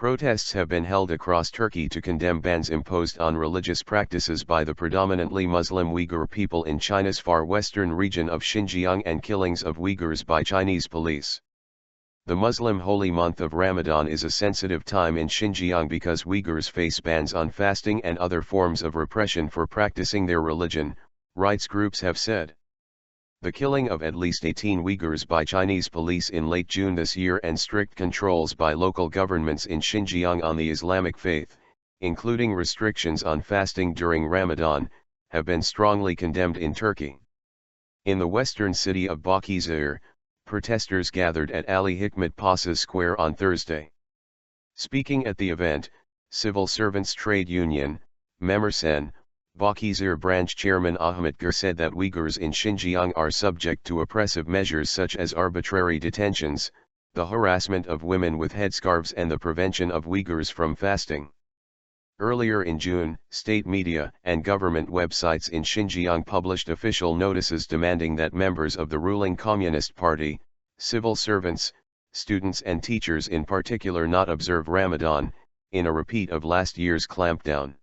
Protests have been held across Turkey to condemn bans imposed on religious practices by the predominantly Muslim Uyghur people in China's far western region of Xinjiang and killings of Uyghurs by Chinese police. The Muslim holy month of Ramadan is a sensitive time in Xinjiang because Uyghurs face bans on fasting and other forms of repression for practicing their religion, rights groups have said. The killing of at least 18 Uyghurs by Chinese police in late June this year and strict controls by local governments in Xinjiang on the Islamic faith, including restrictions on fasting during Ramadan, have been strongly condemned in Turkey. In the western city of Balıkesir, protesters gathered at Ali Hikmet Paşa Square on Thursday. Speaking at the event, Civil Servants Trade Union, Memur-Sen, Balıkesir branch Chairman Ahmet Gür said that Uyghurs in Xinjiang are subject to oppressive measures such as arbitrary detentions, the harassment of women with headscarves and the prevention of Uyghurs from fasting. Earlier in June, state media and government websites in Xinjiang published official notices demanding that members of the ruling Communist Party, civil servants, students and teachers in particular not observe Ramadan, in a repeat of last year's clampdown.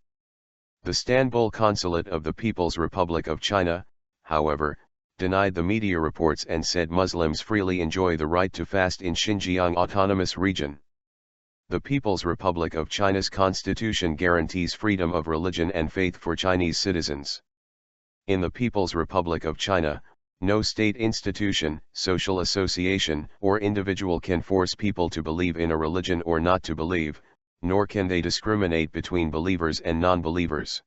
The Istanbul consulate of the People's Republic of China, however, denied the media reports and said Muslims freely enjoy the right to fast in Xinjiang Autonomous Region. The People's Republic of China's constitution guarantees freedom of religion and faith for Chinese citizens. In the People's Republic of China, no state institution, social association, or individual can force people to believe in a religion or not to believe, nor can they discriminate between believers and non-believers.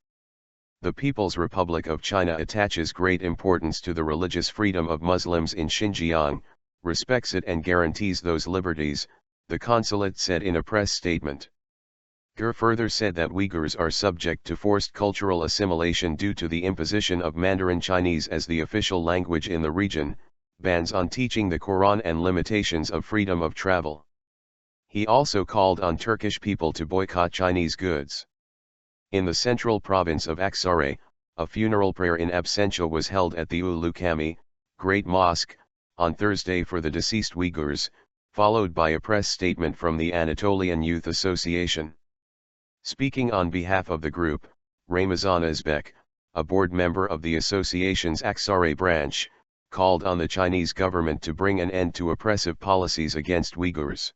The People's Republic of China attaches great importance to the religious freedom of Muslims in Xinjiang, respects it and guarantees those liberties, the consulate said in a press statement. Gür further said that Uyghurs are subject to forced cultural assimilation due to the imposition of Mandarin Chinese as the official language in the region, bans on teaching the Quran and limitations of freedom of travel. He also called on Turkish people to boycott Chinese goods. In the central province of Aksaray, a funeral prayer in absentia was held at the Ulu Cami, Great Mosque, on Thursday for the deceased Uyghurs, followed by a press statement from the Anatolian Youth Association. Speaking on behalf of the group, Ramazan Özbek, a board member of the association's Aksaray branch, called on the Chinese government to bring an end to oppressive policies against Uyghurs.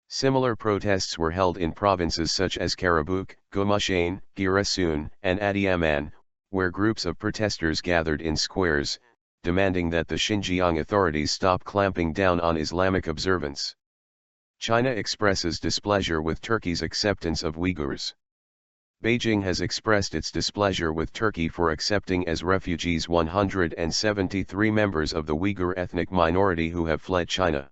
Similar protests were held in provinces such as Karabük, Gümüşhane, Giresun, and Adıyaman, where groups of protesters gathered in squares, demanding that the Xinjiang authorities stop clamping down on Islamic observance. China expresses displeasure with Turkey's acceptance of Uyghurs. Beijing has expressed its displeasure with Turkey for accepting as refugees 173 members of the Uyghur ethnic minority who have fled China.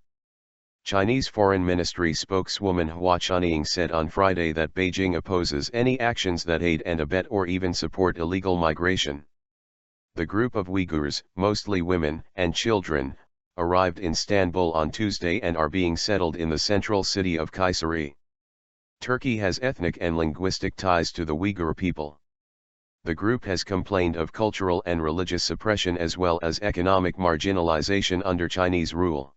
Chinese Foreign Ministry spokeswoman Hua Chunying said on Friday that Beijing opposes any actions that aid and abet or even support illegal migration. The group of Uyghurs, mostly women and children, arrived in Istanbul on Tuesday and are being settled in the central city of Kayseri. Turkey has ethnic and linguistic ties to the Uyghur people. The group has complained of cultural and religious suppression as well as economic marginalization under Chinese rule.